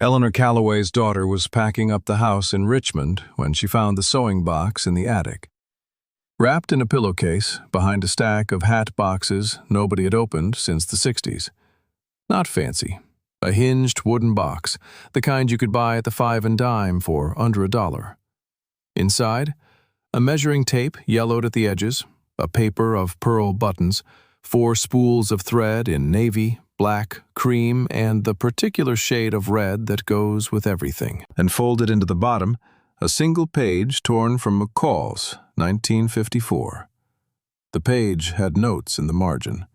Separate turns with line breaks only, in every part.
Eleanor Calloway's daughter was packing up the house in Richmond when she found the sewing box in the attic. Wrapped in a pillowcase behind a stack of hat boxes nobody had opened since the 60s. Not fancy. A hinged wooden box, the kind you could buy at the 5 and dime for under $1. Inside, a measuring tape yellowed at the edges, a paper of pearl buttons, 4 spools of thread in navy, black, cream, and the particular shade of red that goes with everything. And folded into the bottom, a single page torn from McCall's 1954. The page had notes in the margin.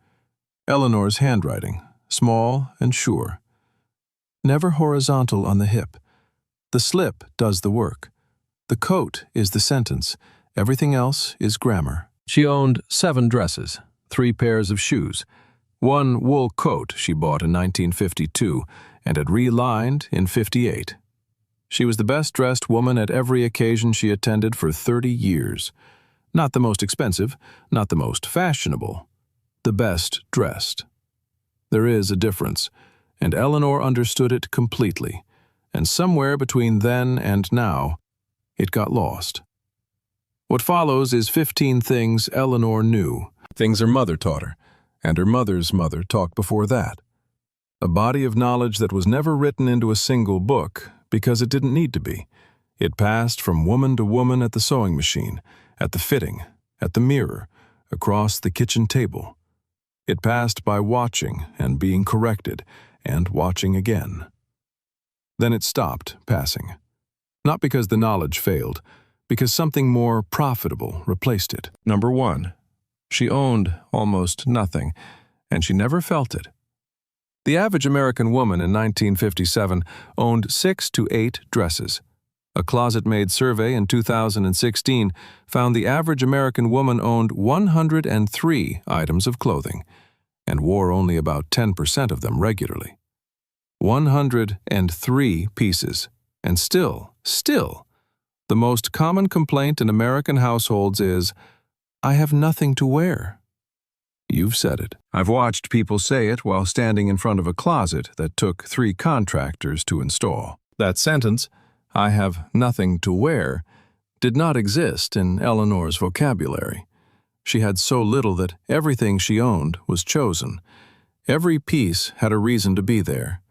Eleanor's handwriting, small and sure. Never horizontal on the hip. The slip does the work. The coat is the sentence. Everything else is grammar. She owned 7 dresses, 3 pairs of shoes, 1 wool coat she bought in 1952 and had relined in 58. She was the best-dressed woman at every occasion she attended for 30 years. Not the most expensive, not the most fashionable, the best dressed. There is a difference, and Eleanor understood it completely, and somewhere between then and now, it got lost. What follows is 15 things Eleanor knew, things her mother taught her, and her mother's mother taught before that. A body of knowledge that was never written into a single book because it didn't need to be. It passed from woman to woman at the sewing machine, at the fitting, at the mirror, across the kitchen table. It passed by watching and being corrected, and watching again. Then it stopped passing. Not because the knowledge failed, because something more profitable replaced it. Number 1. She owned almost nothing, and she never felt it. The average American woman in 1957 owned 6 to 8 dresses. A closet-made survey in 2016 found the average American woman owned 103 items of clothing and wore only about 10% of them regularly. 103 pieces, and still, the most common complaint in American households is, "I have nothing to wear." You've said it. I've watched people say it while standing in front of a closet that took 3 contractors to install. That sentence, "I have nothing to wear," did not exist in Eleanor's vocabulary. She had so little that everything she owned was chosen. Every piece had a reason to be there.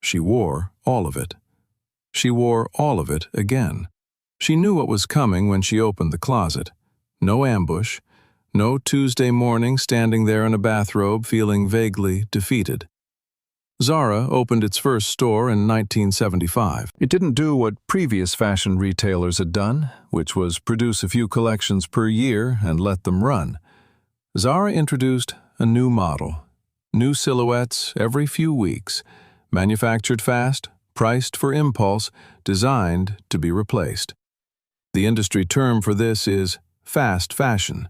She wore all of it. She wore all of it again. She knew what was coming when she opened the closet. No ambush. No Tuesday morning standing there in a bathrobe feeling vaguely defeated. Zara opened its first store in 1975. It didn't do what previous fashion retailers had done, which was produce a few collections per year and let them run. Zara introduced a new model. New silhouettes every few weeks, manufactured fast, priced for impulse, designed to be replaced. The industry term for this is fast fashion.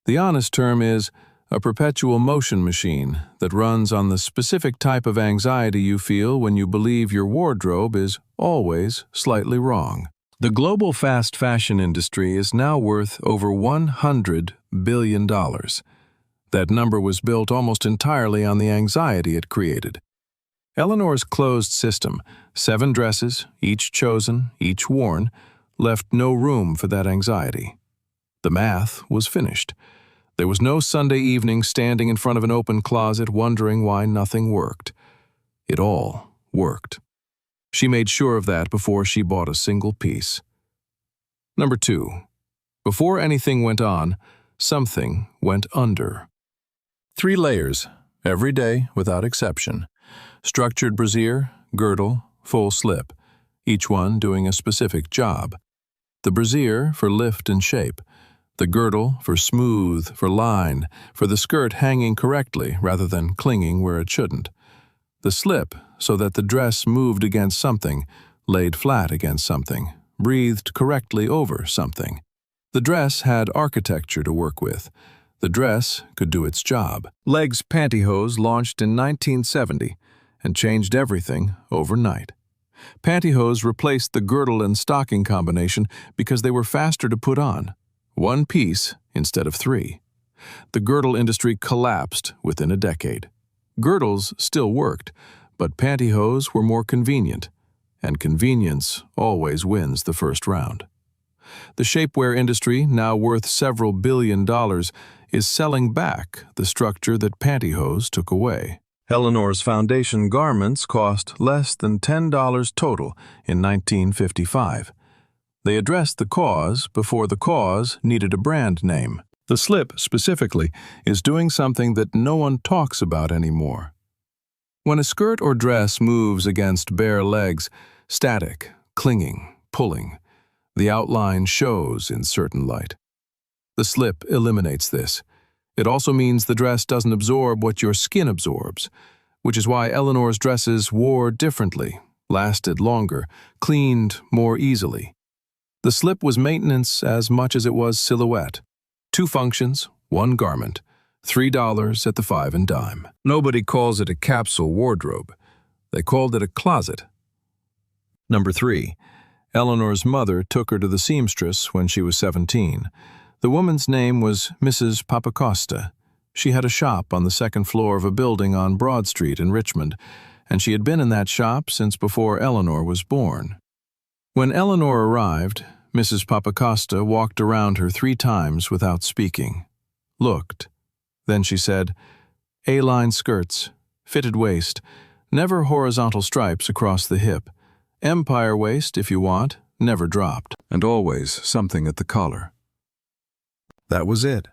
The honest term is a perpetual motion machine that runs on the specific type of anxiety you feel when you believe your wardrobe is always slightly wrong. The global fast fashion industry is now worth over $100 billion. That number was built almost entirely on the anxiety it created. Eleanor's closed system, 7 dresses, each chosen, each worn, left no room for that anxiety. The math was finished. There was no Sunday evening standing in front of an open closet wondering why nothing worked. It all worked. She made sure of that before she bought a single piece. Number 2. Before anything went on, something went under. 3 layers, every day without exception. Structured brassiere, girdle, full slip, each one doing a specific job. The brassiere for lift and shape. The girdle for smooth, for line, for the skirt hanging correctly rather than clinging where it shouldn't. The slip so that the dress moved against something, laid flat against something, breathed correctly over something. The dress had architecture to work with. The dress could do its job. Legs pantyhose launched in 1970 and changed everything overnight. Pantyhose replaced the girdle and stocking combination because they were faster to put on. 1 piece instead of 3. The girdle industry collapsed within a decade. Girdles still worked, but pantyhose were more convenient. and convenience always wins the first round. The shapewear industry, now worth several $billion, is selling back the structure that pantyhose took away. Eleanor's foundation garments cost less than $10 total in 1955. They addressed the cause before the cause needed a brand name. The slip, specifically, is doing something that no one talks about anymore. When a skirt or dress moves against bare legs, static, clinging, pulling, the outline shows in certain light. The slip eliminates this. It also means the dress doesn't absorb what your skin absorbs, which is why Eleanor's dresses wore differently, lasted longer, cleaned more easily. The slip was maintenance as much as it was silhouette. 2 functions, 1 garment, $3 at the 5 and dime. Nobody calls it a capsule wardrobe. They called it a closet. Number 3. Eleanor's mother took her to the seamstress when she was 17. The woman's name was Mrs. Papacosta. She had a shop on the 2nd floor of a building on Broad Street in Richmond, and she had been in that shop since before Eleanor was born. When Eleanor arrived, Mrs. Papacosta walked around her 3 times without speaking, looked. Then she said, "A-line skirts, fitted waist, never horizontal stripes across the hip, empire waist if you want, never dropped, and always something at the collar." That was it.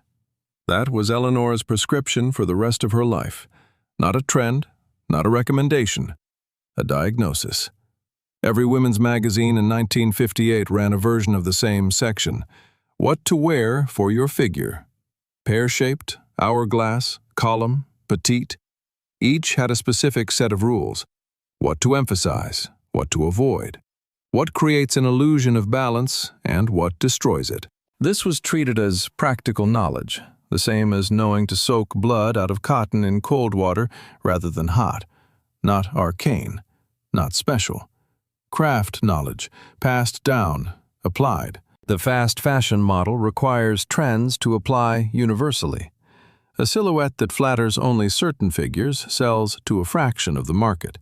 That was Eleanor's prescription for the rest of her life. Not a trend, not a recommendation, a diagnosis. Every women's magazine in 1958 ran a version of the same section. What to wear for your figure. Pear-shaped, hourglass, column, petite. Each had a specific set of rules. What to emphasize, what to avoid. What creates an illusion of balance, and what destroys it. This was treated as practical knowledge, the same as knowing to soak blood out of cotton in cold water rather than hot. Not arcane, not special. Craft knowledge, passed down, applied. The fast fashion model requires trends to apply universally. A silhouette that flatters only certain figures sells to a fraction of the market.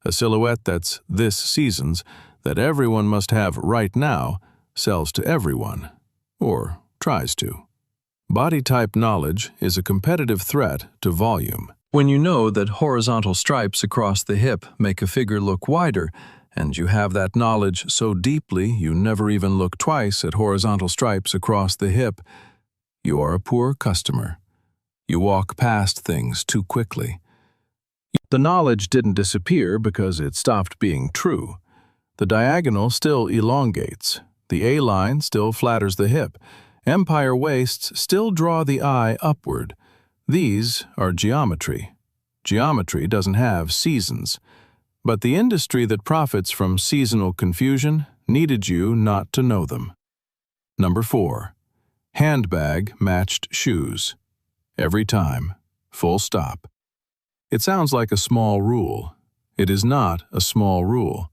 A silhouette that's this season's, that everyone must have right now, sells to everyone, or tries to. Body type knowledge is a competitive threat to volume. When you know that horizontal stripes across the hip make a figure look wider, and you have that knowledge so deeply you never even look twice at horizontal stripes across the hip, you are a poor customer. You walk past things too quickly. The knowledge didn't disappear because it stopped being true. The diagonal still elongates. The A-line still flatters the hip. Empire waists still draw the eye upward. These are geometry. Geometry doesn't have seasons. But the industry that profits from seasonal confusion needed you not to know them. Number 4. Handbag matched shoes. Every time. Full stop. It sounds like a small rule. It is not a small rule.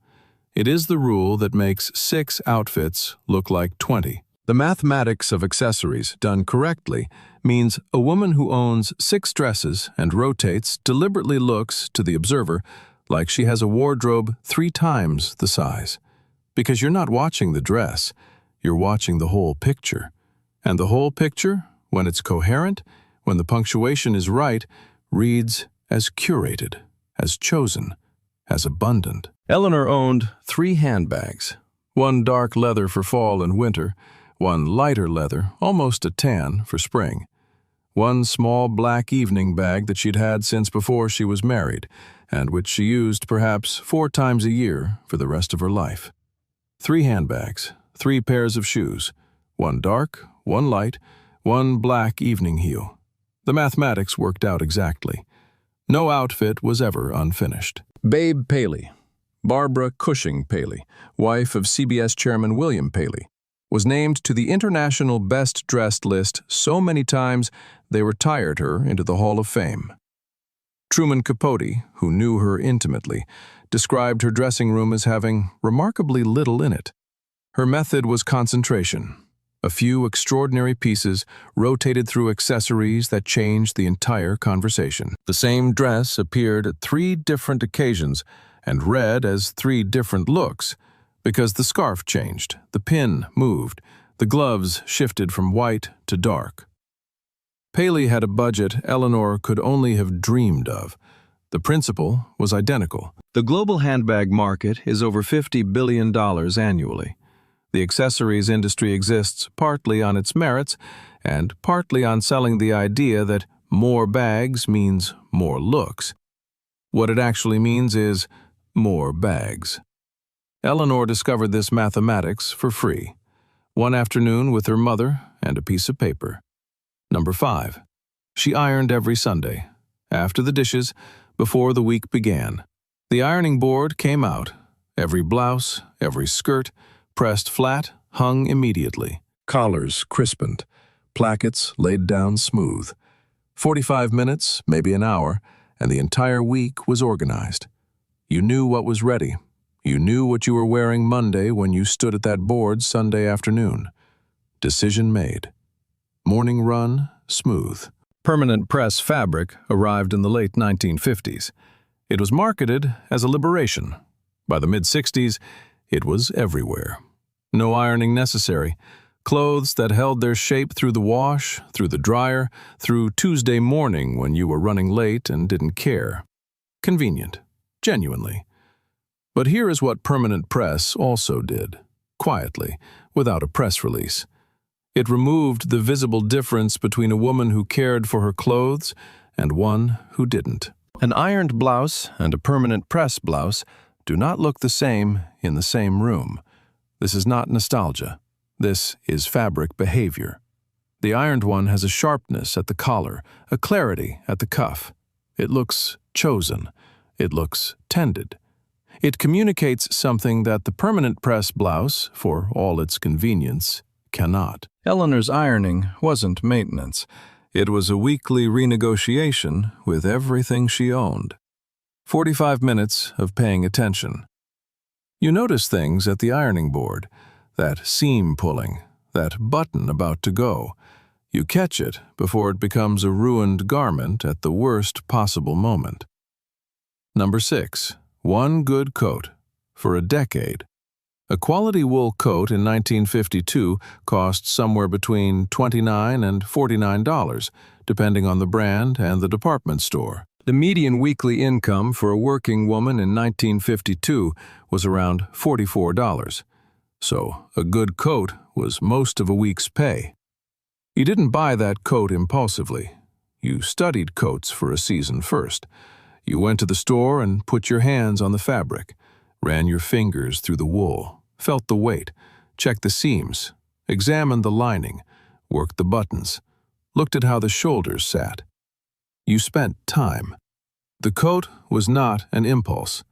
It is the rule that makes 6 outfits look like 20. The mathematics of accessories, done correctly, means a woman who owns 6 dresses and rotates deliberately looks, to the observer, like she has a wardrobe 3 times the size. Because you're not watching the dress, you're watching the whole picture. And the whole picture, when it's coherent, when the punctuation is right, reads as curated, as chosen, as abundant. Eleanor owned 3 handbags. 1 dark leather for fall and winter, 1 lighter leather, almost a tan, for spring. 1 small black evening bag that she'd had since before she was married, and which she used perhaps 4 times a year for the rest of her life. 3 handbags, 3 pairs of shoes, 1 dark, 1 light, 1 black evening heel. The mathematics worked out exactly. No outfit was ever unfinished. Babe Paley, Barbara Cushing Paley, wife of CBS Chairman William Paley, was named to the International Best Dressed list so many times they retired her into the Hall of Fame. Truman Capote, who knew her intimately, described her dressing room as having remarkably little in it. Her method was concentration. A few extraordinary pieces rotated through accessories that changed the entire conversation. The same dress appeared at 3 different occasions, and red as 3 different looks, because the scarf changed, the pin moved, the gloves shifted from white to dark. Paley had a budget Eleanor could only have dreamed of. The principle was identical. The global handbag market is over $50 billion annually. The accessories industry exists partly on its merits and partly on selling the idea that more bags means more looks. What it actually means is more bags. Eleanor discovered this mathematics for free, one afternoon with her mother and a piece of paper. Number 5. She ironed every Sunday, after the dishes, before the week began. The ironing board came out, every blouse, every skirt, pressed flat, hung immediately. Collars crispened, plackets laid down smooth. 45 minutes, maybe an hour, and the entire week was organized. You knew what was ready. You knew what you were wearing Monday when you stood at that board Sunday afternoon. Decision made. Morning run, smooth. Permanent press fabric arrived in the late 1950s. It was marketed as a liberation. By the mid-60s, it was everywhere. No ironing necessary. Clothes that held their shape through the wash, through the dryer, through Tuesday morning when you were running late and didn't care. Convenient. Genuinely. But here is what permanent press also did, quietly, without a press release. It removed the visible difference between a woman who cared for her clothes and one who didn't. An ironed blouse and a permanent press blouse do not look the same in the same room. This is not nostalgia. This is fabric behavior. The ironed one has a sharpness at the collar, a clarity at the cuff. It looks chosen. It looks tended. It communicates something that the permanent press blouse, for all its convenience, cannot. Eleanor's ironing wasn't maintenance. It was a weekly renegotiation with everything she owned. 45 minutes of paying attention. You notice things at the ironing board, that seam pulling, that button about to go. You catch it before it becomes a ruined garment at the worst possible moment. Number 6. One good coat. For a decade. A quality wool coat in 1952 cost somewhere between $29 and $49, depending on the brand and the department store. The median weekly income for a working woman in 1952 was around $44. So a good coat was most of a week's pay. You didn't buy that coat impulsively. You studied coats for a season first. You went to the store and put your hands on the fabric, ran your fingers through the wool, felt the weight, checked the seams, examined the lining, worked the buttons, looked at how the shoulders sat. You spent time. The coat was not an impulse.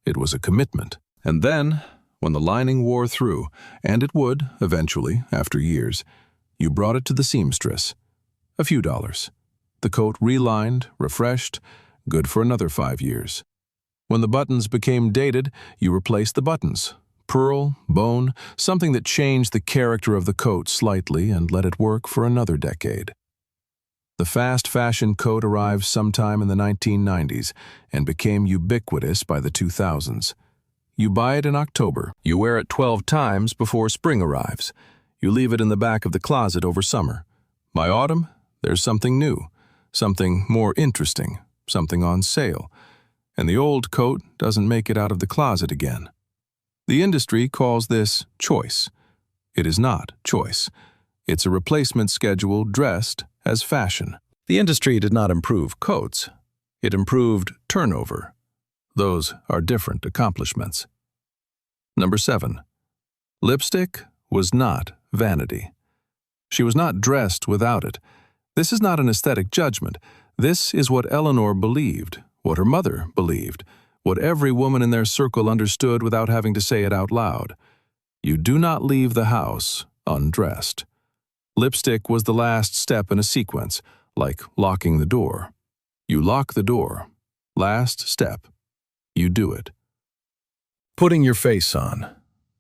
It was a commitment. And then, when the lining wore through, and it would, eventually, after years, you brought it to the seamstress. A few dollars. The coat relined, refreshed, good for another 5 years. When the buttons became dated, you replaced the buttons. Pearl, bone, something that changed the character of the coat slightly and let it work for another decade. The fast fashion coat arrived sometime in the 1990s and became ubiquitous by the 2000s. You buy it in October. You wear it 12 times before spring arrives. You leave it in the back of the closet over summer. By autumn, there's something new, something more interesting, something on sale, and the old coat doesn't make it out of the closet again. The industry calls this choice. It is not choice. It's a replacement schedule dressed as fashion. The industry did not improve coats. It improved turnover. Those are different accomplishments. Number 7. Lipstick was not vanity. She was not dressed without it. This is not an aesthetic judgment. This is what Eleanor believed, what her mother believed, what every woman in their circle understood without having to say it out loud. You do not leave the house undressed. Lipstick was the last step in a sequence, like locking the door. You lock the door. Last step. You do it. Putting your face on.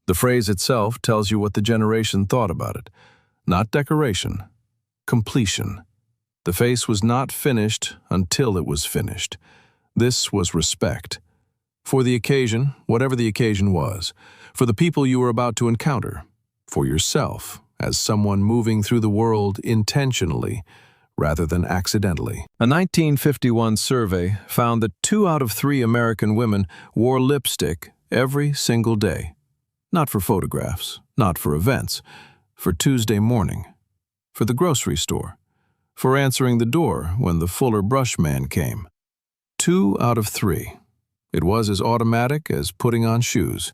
The phrase itself tells you what the generation thought about it. Not decoration. Completion. The face was not finished until it was finished. This was respect. For the occasion, whatever the occasion was, for the people you were about to encounter, for yourself as someone moving through the world intentionally rather than accidentally. A 1951 survey found that 2 out of 3 American women wore lipstick every single day. Not for photographs, not for events, for Tuesday morning, for the grocery store, for answering the door when the Fuller brush man came. 2 out of 3. It was as automatic as putting on shoes.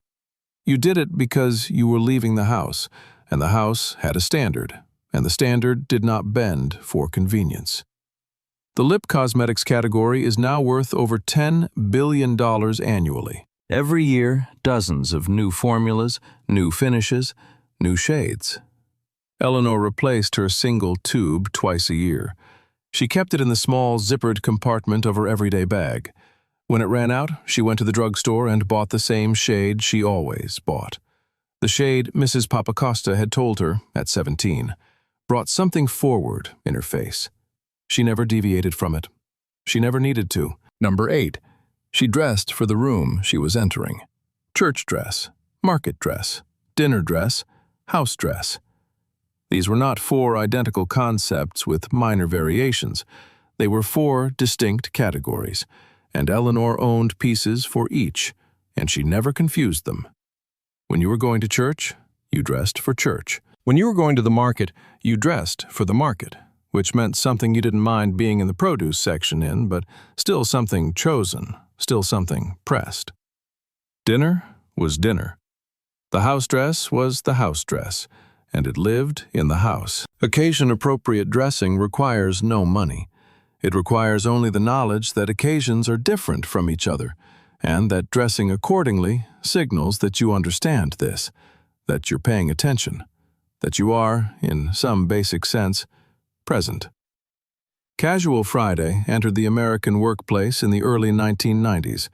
You did it because you were leaving the house, and the house had a standard, and the standard did not bend for convenience. The lip cosmetics category is now worth over $10 billion annually. Every year, dozens of new formulas, new finishes, new shades. Eleanor replaced her single tube twice a year. She kept it in the small, zippered compartment of her everyday bag. When it ran out, she went to the drugstore and bought the same shade she always bought. The shade Mrs. Papacosta had told her, at 17, brought something forward in her face. She never deviated from it. She never needed to. Number 8. She dressed for the room she was entering. Church dress, market dress, dinner dress, house dress. These were not 4 identical concepts with minor variations. They were 4 distinct categories, and Eleanor owned pieces for each, and she never confused them. When you were going to church, you dressed for church. When you were going to the market, you dressed for the market, which meant something you didn't mind being in the produce section in, but still something chosen, still something pressed. Dinner was dinner. The house dress was the house dress, and it lived in the house. Occasion-appropriate dressing requires no money. It requires only the knowledge that occasions are different from each other, and that dressing accordingly signals that you understand this, that you're paying attention, that you are, in some basic sense, present. Casual Friday entered the American workplace in the early 1990s.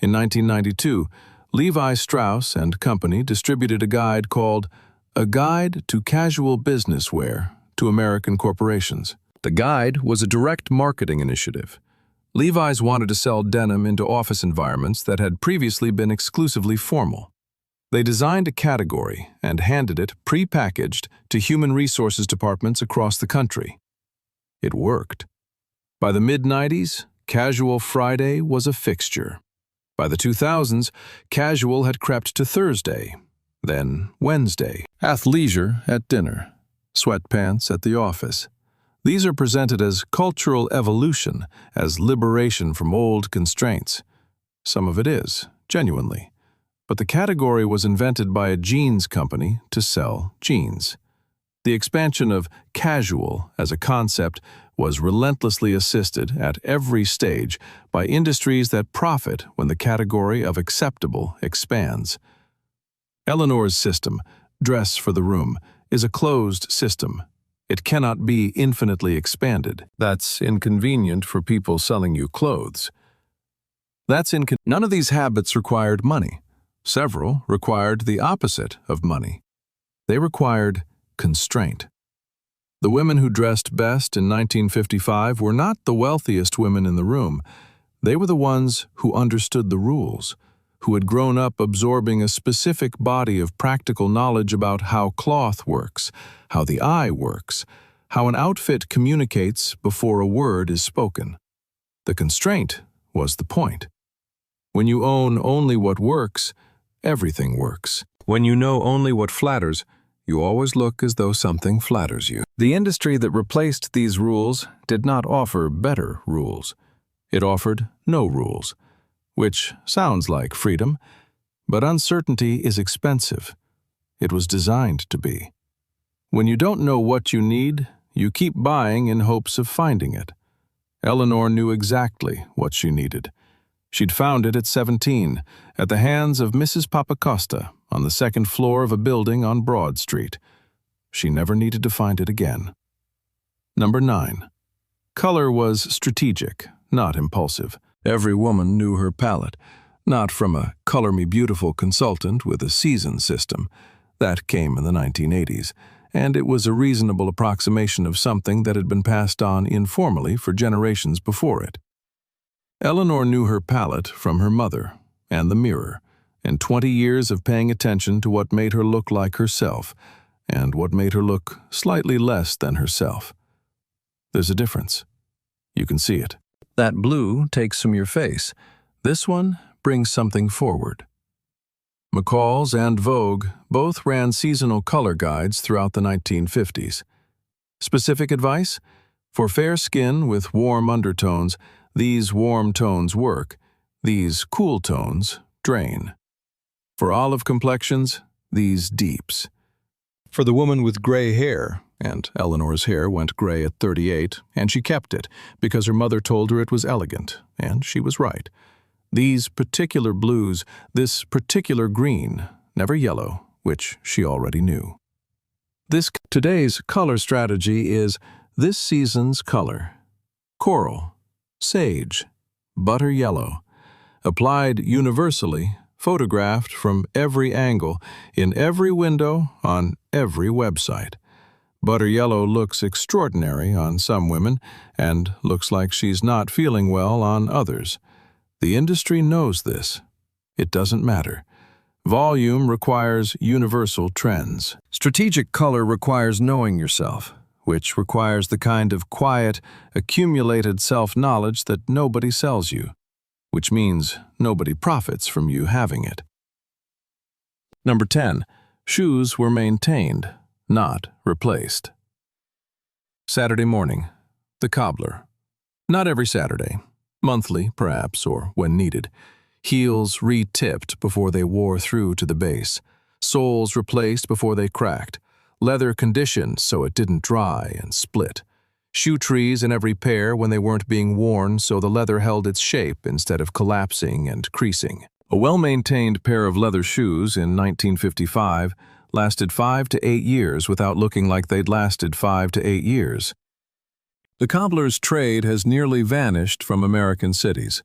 In 1992, Levi Strauss & Company distributed a guide called A Guide to Casual Business Wear to American Corporations. The guide was a direct marketing initiative. Levi's wanted to sell denim into office environments that had previously been exclusively formal. They designed a category and handed it pre-packaged to human resources departments across the country. It worked. By the mid-90s, Casual Friday was a fixture. By the 2000s, casual had crept to Thursday, then Wednesday, athleisure at dinner, sweatpants at the office. These are presented as cultural evolution, as liberation from old constraints. Some of it is, genuinely. But the category was invented by a jeans company to sell jeans. The expansion of casual as a concept was relentlessly assisted at every stage by industries that profit when the category of acceptable expands. Eleanor's system, dress for the room, is a closed system. It cannot be infinitely expanded. That's inconvenient for people selling you clothes. None of these habits required money. Several required the opposite of money. They required constraint. The women who dressed best in 1955 were not the wealthiest women in the room. They were the ones who understood the rules, who had grown up absorbing a specific body of practical knowledge about how cloth works, how the eye works, how an outfit communicates before a word is spoken. The constraint was the point. When you own only what works, everything works. When you know only what flatters, you always look as though something flatters you. The industry that replaced these rules did not offer better rules. It offered no rules, which sounds like freedom, but uncertainty is expensive. It was designed to be. When you don't know what you need, you keep buying in hopes of finding it. Eleanor knew exactly what she needed. She'd found it at 17, at the hands of Mrs. Papacosta on the 2nd floor of a building on Broad Street. She never needed to find it again. Number 9. Color was strategic, not impulsive. Every woman knew her palette, not from a Color Me Beautiful consultant with a season system. That came in the 1980s, and it was a reasonable approximation of something that had been passed on informally for generations before it. Eleanor knew her palette from her mother, and the mirror, and 20 years of paying attention to what made her look like herself, and what made her look slightly less than herself. There's a difference. You can see it. That blue takes from your face. This one brings something forward. McCall's and Vogue both ran seasonal color guides throughout the 1950s. Specific advice? For fair skin with warm undertones, these warm tones work. These cool tones drain. For olive complexions, these deeps. For the woman with gray hair, and Eleanor's hair went gray at 38, and she kept it because her mother told her it was elegant, and she was right. These particular blues, this particular green, never yellow, which she already knew. Today's color strategy is this season's color. Coral, sage, butter yellow. Applied universally, photographed from every angle, in every window, on every website. Butter yellow looks extraordinary on some women, and looks like she's not feeling well on others. The industry knows this. It doesn't matter. Volume requires universal trends. Strategic color requires knowing yourself, which requires the kind of quiet, accumulated self-knowledge that nobody sells you, which means nobody profits from you having it. Number 10. Shoes were maintained, not replaced. Saturday morning. The cobbler. Not every Saturday. Monthly, perhaps, or when needed. Heels re-tipped before they wore through to the base. Soles replaced before they cracked. Leather conditioned so it didn't dry and split. Shoe trees in every pair when they weren't being worn so the leather held its shape instead of collapsing and creasing. A well-maintained pair of leather shoes in 1955 lasted 5 to 8 years without looking like they'd lasted 5 to 8 years. The cobbler's trade has nearly vanished from American cities.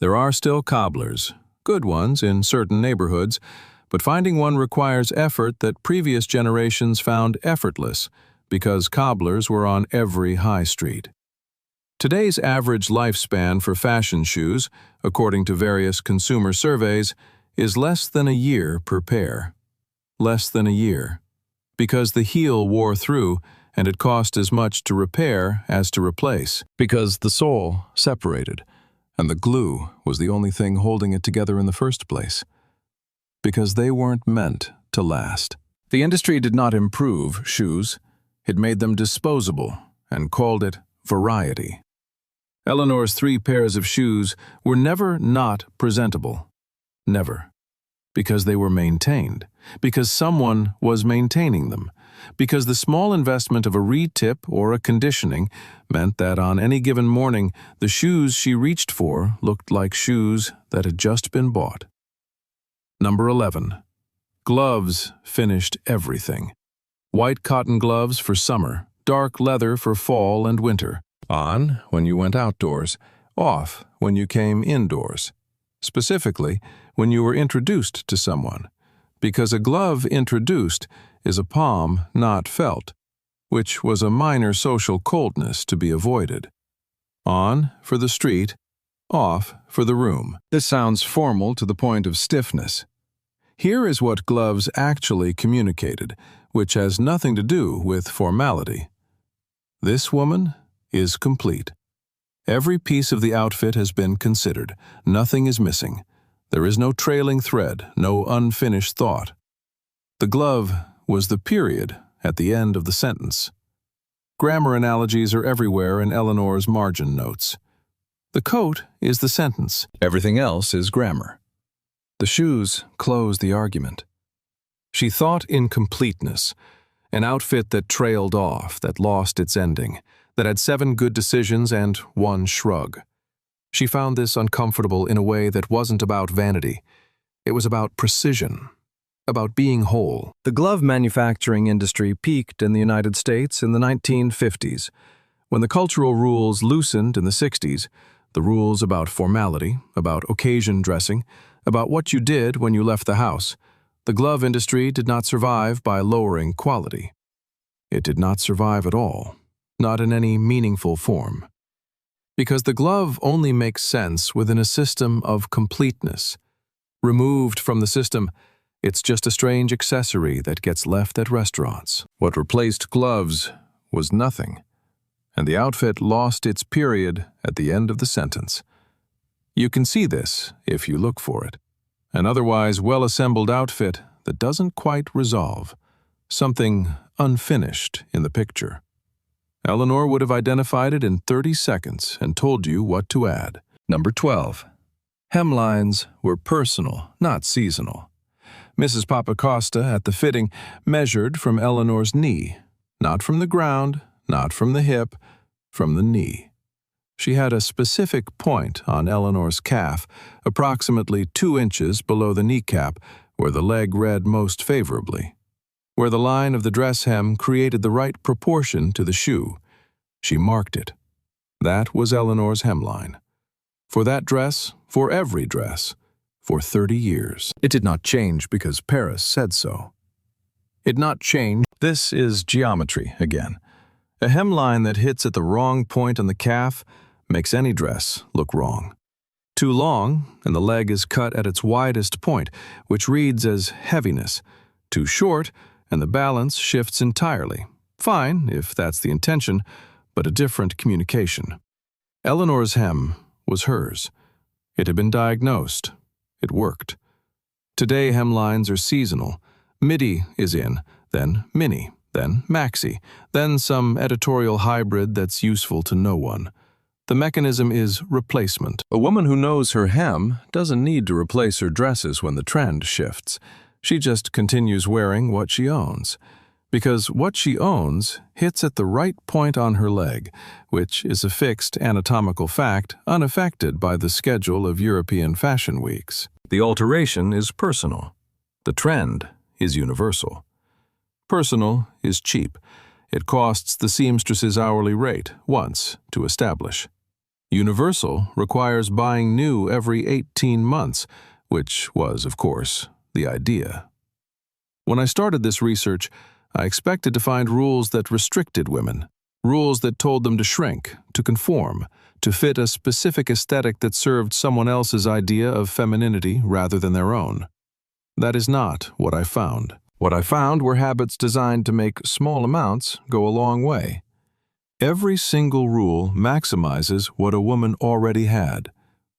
There are still cobblers, good ones in certain neighborhoods, but finding one requires effort that previous generations found effortless because cobblers were on every high street. Today's average lifespan for fashion shoes, according to various consumer surveys, is less than a year per pair. Less than a year. Because the heel wore through and it cost as much to repair as to replace. Because the sole separated, and the glue was the only thing holding it together in the first place. Because they weren't meant to last. The industry did not improve shoes. It made them disposable and called it variety. Eleanor's 3 pairs of shoes were never not presentable. Never. Because they were maintained. Because someone was maintaining them. Because the small investment of a re-tip or a conditioning meant that on any given morning, the shoes she reached for looked like shoes that had just been bought. Number 11. Gloves finished everything. White cotton gloves for summer, dark leather for fall and winter. On when you went outdoors, off when you came indoors. Specifically, when you were introduced to someone. Because a glove introduced is a palm not felt, which was a minor social coldness to be avoided. On for the street, off for the room. This sounds formal to the point of stiffness. Here is what gloves actually communicated, which has nothing to do with formality. This woman is complete. Every piece of the outfit has been considered. Nothing is missing. There is no trailing thread, no unfinished thought. The glove was the period at the end of the sentence. Grammar analogies are everywhere in Eleanor's margin notes. The coat is the sentence. Everything else is grammar. The shoes close the argument. She thought in completeness, an outfit that trailed off, that lost its ending, that had 7 good decisions and 1 shrug. She found this uncomfortable in a way that wasn't about vanity. It was about precision, about being whole. The glove manufacturing industry peaked in the United States in the 1950s. When the cultural rules loosened in the 60s, the rules about formality, about occasion dressing, about what you did when you left the house, the glove industry did not survive by lowering quality. It did not survive at all, not in any meaningful form. Because the glove only makes sense within a system of completeness. Removed from the system, it's just a strange accessory that gets left at restaurants. What replaced gloves was nothing, and the outfit lost its period at the end of the sentence. You can see this if you look for it. An otherwise well-assembled outfit that doesn't quite resolve. Something unfinished in the picture. Eleanor would have identified it in 30 seconds and told you what to add. Number 12. Hemlines were personal, not seasonal. Mrs. Papacosta at the fitting measured from Eleanor's knee. Not from the ground, not from the hip, from the knee. She had a specific point on Eleanor's calf, approximately 2 inches below the kneecap, where the leg read most favorably. Where the line of the dress hem created the right proportion to the shoe. She marked it. That was Eleanor's hemline. For that dress, for every dress, for 30 years. It did not change because Paris said so. It not change. This is geometry again. A hemline that hits at the wrong point on the calf makes any dress look wrong. Too long, and the leg is cut at its widest point, which reads as heaviness. Too short, and the balance shifts entirely. Fine, if that's the intention, but a different communication. Eleanor's hem was hers. It had been diagnosed. It worked. Today, hemlines are seasonal. Midi is in, then mini, then maxi, then some editorial hybrid that's useful to no one. The mechanism is replacement. A woman who knows her hem doesn't need to replace her dresses when the trend shifts. She just continues wearing what she owns. Because what she owns hits at the right point on her leg, which is a fixed anatomical fact unaffected by the schedule of European fashion weeks. The alteration is personal. The trend is universal. Personal is cheap. It costs the seamstress's hourly rate once to establish. Universal requires buying new every 18 months, which was, of course, the idea. When I started this research, I expected to find rules that restricted women, rules that told them to shrink, to conform, to fit a specific aesthetic that served someone else's idea of femininity rather than their own. That is not what I found. What I found were habits designed to make small amounts go a long way. Every single rule maximizes what a woman already had,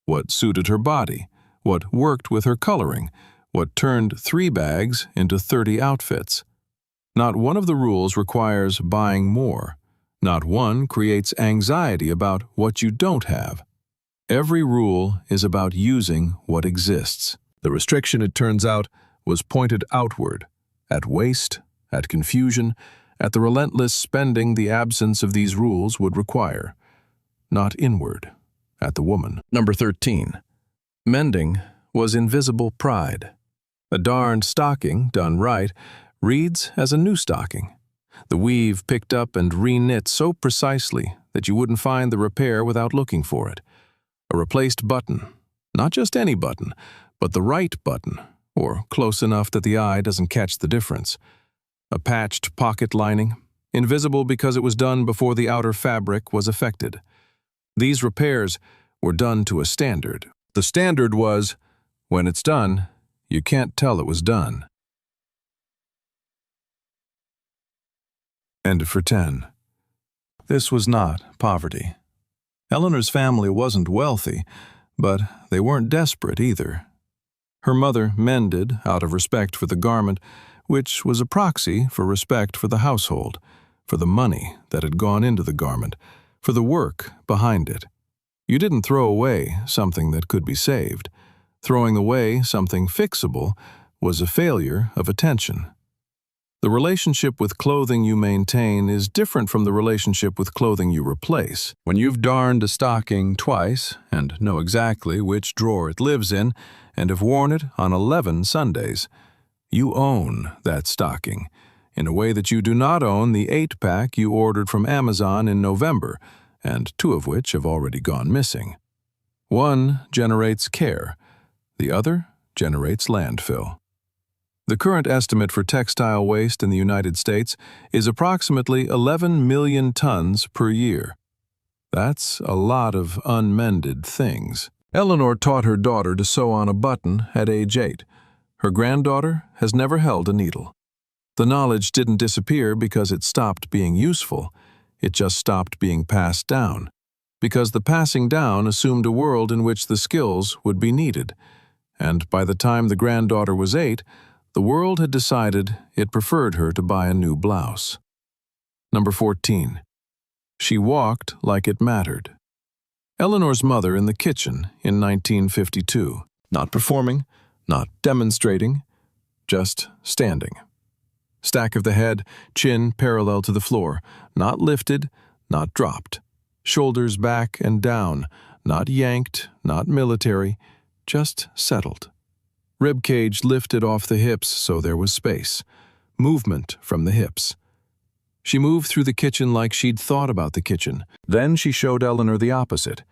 what suited her body, what worked with her coloring, what turned 3 bags into 30 outfits. Not one of the rules requires buying more. Not one creates anxiety about what you don't have. Every rule is about using what exists. The restriction, it turns out, was pointed outward, at waste, at confusion, at the relentless spending the absence of these rules would require. Not inward, at the woman. Number 13. Mending was invisible pride. A darned stocking, done right, reads as a new stocking. The weave picked up and re-knit so precisely that you wouldn't find the repair without looking for it. A replaced button. Not just any button, but the right button, or close enough that the eye doesn't catch the difference. A patched pocket lining, invisible because it was done before the outer fabric was affected. These repairs were done to a standard. The standard was, when it's done, you can't tell it was done. End for 10. This was not poverty. Eleanor's family wasn't wealthy, but they weren't desperate either. Her mother mended out of respect for the garment, which was a proxy for respect for the household, for the money that had gone into the garment, for the work behind it. You didn't throw away something that could be saved. Throwing away something fixable was a failure of attention. The relationship with clothing you maintain is different from the relationship with clothing you replace. When you've darned a stocking twice and know exactly which drawer it lives in and have worn it on 11 Sundays, you own that stocking in a way that you do not own the 8-pack you ordered from Amazon in November, and 2 of which have already gone missing. One generates care, the other generates landfill. The current estimate for textile waste in the United States is approximately 11 million tons per year. That's a lot of unmended things. Eleanor taught her daughter to sew on a button at age 8. Her granddaughter has never held a needle. The knowledge didn't disappear because it stopped being useful. It just stopped being passed down, because the passing down assumed a world in which the skills would be needed. And by the time the granddaughter was 8, the world had decided it preferred her to buy a new blouse. Number 14. She walked like it mattered. Eleanor's mother in the kitchen in 1952. Not performing, not demonstrating, just standing. Stack of the head, chin parallel to the floor, not lifted, not dropped. Shoulders back and down, not yanked, not military, just settled. Rib cage lifted off the hips so there was space. Movement from the hips. She moved through the kitchen like she'd thought about the kitchen. Then she showed Eleanor the opposite.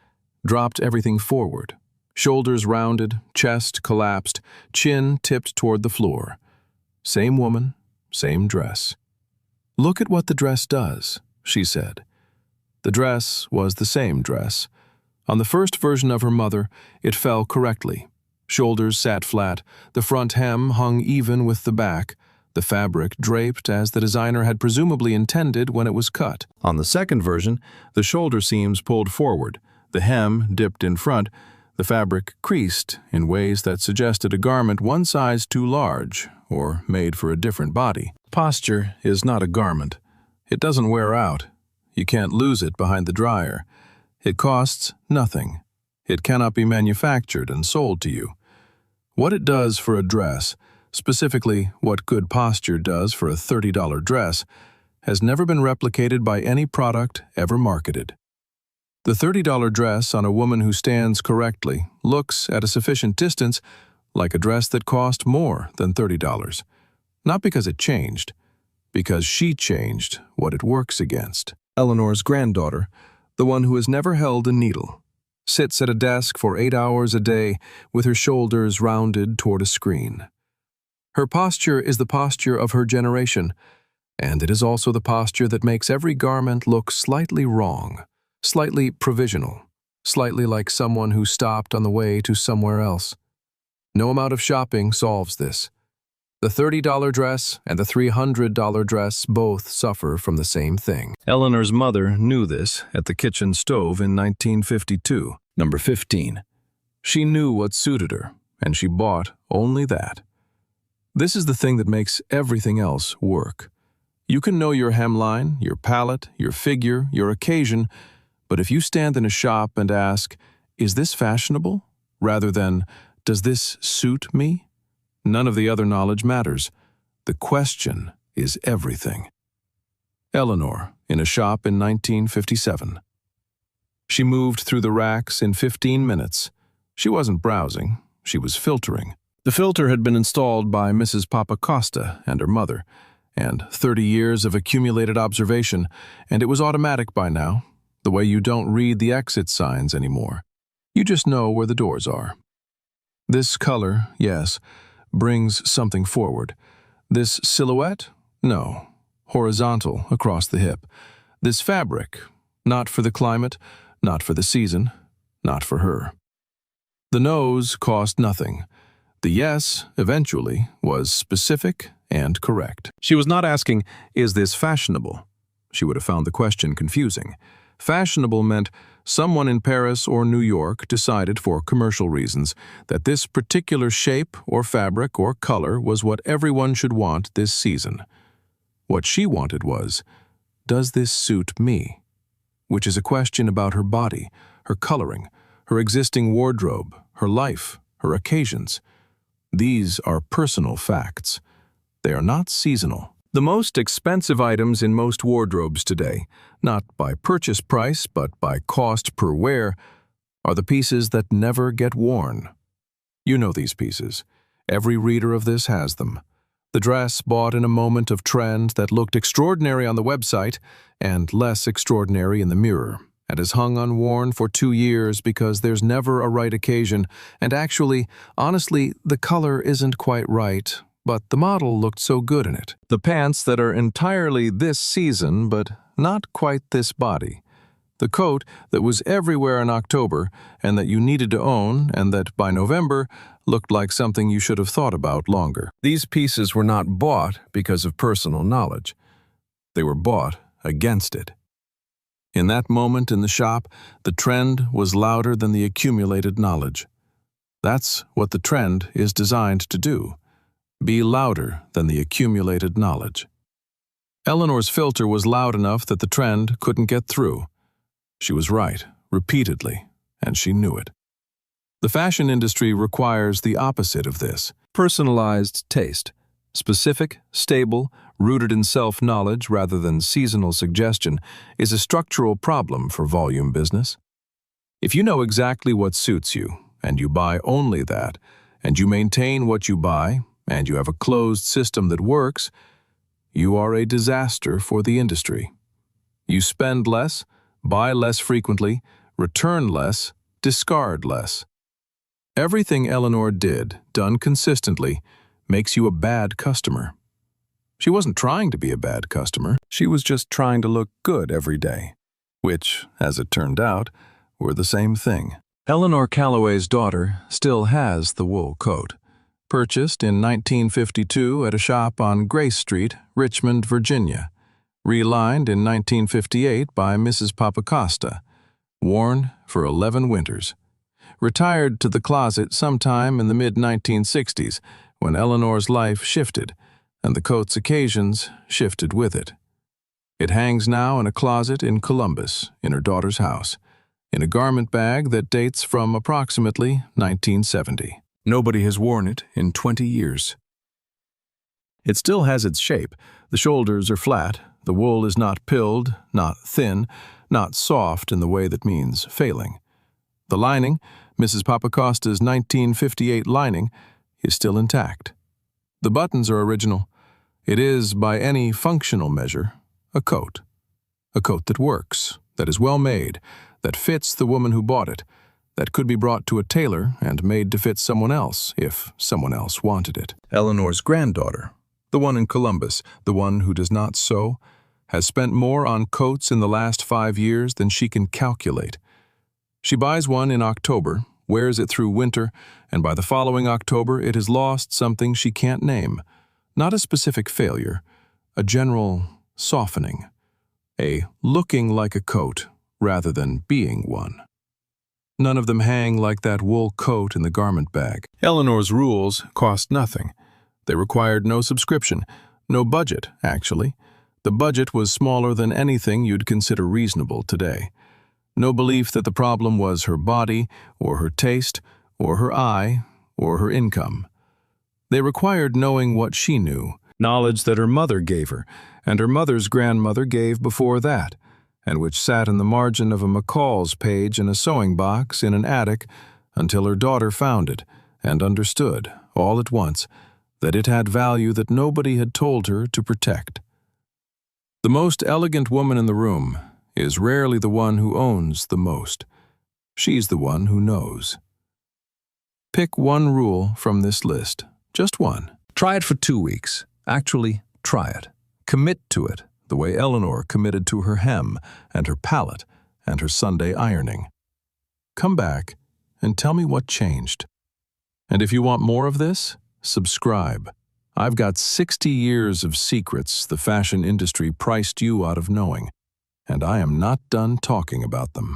Dropped everything forward. Shoulders rounded, chest collapsed, chin tipped toward the floor. Same woman, same dress. "Look at what the dress does," she said. The dress was the same dress. On the first version of her mother, it fell correctly. Shoulders sat flat, the front hem hung even with the back, the fabric draped as the designer had presumably intended when it was cut. On the second version, the shoulder seams pulled forward, the hem dipped in front, the fabric creased in ways that suggested a garment one size too large or made for a different body. Posture is not a garment. It doesn't wear out. You can't lose it behind the dryer. It costs nothing. It cannot be manufactured and sold to you. What it does for a dress, specifically what good posture does for a $30 dress, has never been replicated by any product ever marketed. The $30 dress on a woman who stands correctly looks, at a sufficient distance, like a dress that cost more than $30. Not because it changed, because she changed what it works against. Eleanor's granddaughter, the one who has never held a needle, sits at a desk for 8 hours a day with her shoulders rounded toward a screen. Her posture is the posture of her generation, and it is also the posture that makes every garment look slightly wrong, slightly provisional, slightly like someone who stopped on the way to somewhere else. No amount of shopping solves this. The $30 dress and the $300 dress both suffer from the same thing. Eleanor's mother knew this at the kitchen stove in 1952. Number 15. She knew what suited her, and she bought only that. This is the thing that makes everything else work. You can know your hemline, your palette, your figure, your occasion, but if you stand in a shop and ask, "Is this fashionable?" rather than, "Does this suit me?" none of the other knowledge matters. The question is everything. Eleanor, in a shop in 1957. She moved through the racks in 15 minutes. She wasn't browsing, she was filtering. The filter had been installed by Mrs. Papacosta and her mother, and 30 years of accumulated observation, and it was automatic by now, the way you don't read the exit signs anymore. You just know where the doors are. This color, yes, brings something forward. This silhouette? No. Horizontal across the hip. This fabric? Not for the climate, not for the season, not for her. The no's cost nothing. The yes, eventually, was specific and correct. She was not asking, "Is this fashionable?" She would have found the question confusing. Fashionable meant someone in Paris or New York decided for commercial reasons that this particular shape or fabric or color was what everyone should want this season. What she wanted was, "Does this suit me?" Which is a question about her body, her coloring, her existing wardrobe, her life, her occasions. These are personal facts. They are not seasonal. The most expensive items in most wardrobes today, not by purchase price but by cost per wear, are the pieces that never get worn. You know these pieces. Every reader of this has them. The dress bought in a moment of trend that looked extraordinary on the website and less extraordinary in the mirror, and is hung unworn for 2 years because there's never a right occasion, and actually, honestly, the color isn't quite right, but the model looked so good in it. The pants that are entirely this season but not quite this body. The coat that was everywhere in October and that you needed to own and that by November looked like something you should have thought about longer. These pieces were not bought because of personal knowledge. They were bought against it. In that moment in the shop, the trend was louder than the accumulated knowledge. That's what the trend is designed to do. Be louder than the accumulated knowledge. Eleanor's filter was loud enough that the trend couldn't get through. She was right, repeatedly, and she knew it. The fashion industry requires the opposite of this. Personalized taste. Specific, stable, rooted in self-knowledge rather than seasonal suggestion is a structural problem for volume business. If you know exactly what suits you, and you buy only that, and you maintain what you buy, and you have a closed system that works, you are a disaster for the industry. You spend less, buy less frequently, return less, discard less. Everything Eleanor did, done consistently, makes you a bad customer. She wasn't trying to be a bad customer. She was just trying to look good every day, which, as it turned out, were the same thing. Eleanor Calloway's daughter still has the wool coat, purchased in 1952 at a shop on Grace Street, Richmond, Virginia, relined in 1958 by Mrs. Papacosta, worn for 11 winters, retired to the closet sometime in the mid-1960s when Eleanor's life shifted and the coat's occasions shifted with it. It hangs now in a closet in Columbus, in her daughter's house, in a garment bag that dates from approximately 1970. Nobody has worn it in 20 years. It still has its shape. The shoulders are flat, the wool is not pilled, not thin, not soft in the way that means failing. The lining, Mrs. Papacosta's 1958 lining, is still intact. The buttons are original. It is, by any functional measure, a coat. A coat that works, that is well made, that fits the woman who bought it, that could be brought to a tailor and made to fit someone else if someone else wanted it. Eleanor's granddaughter, the one in Columbus, the one who does not sew, has spent more on coats in the last 5 years than she can calculate. She buys one in October, wears it through winter, and by the following October it has lost something she can't name. Not a specific failure, a general softening. A looking like a coat rather than being one. None of them hang like that wool coat in the garment bag. Eleanor's rules cost nothing. They required no subscription, no budget, actually. The budget was smaller than anything you'd consider reasonable today. No belief that the problem was her body, or her taste, or her eye, or her income. They required knowing what she knew, knowledge that her mother gave her, and her mother's grandmother gave before that, and which sat in the margin of a McCall's page in a sewing box in an attic until her daughter found it and understood, all at once, that it had value that nobody had told her to protect. The most elegant woman in the room is rarely the one who owns the most. She's the one who knows. Pick one rule from this list, just one. Try it for 2 weeks. Actually, try it. Commit to it, the way Eleanor committed to her hem and her palette and her Sunday ironing. Come back and tell me what changed. And if you want more of this, subscribe. I've got 60 years of secrets the fashion industry priced you out of knowing, and I am not done talking about them.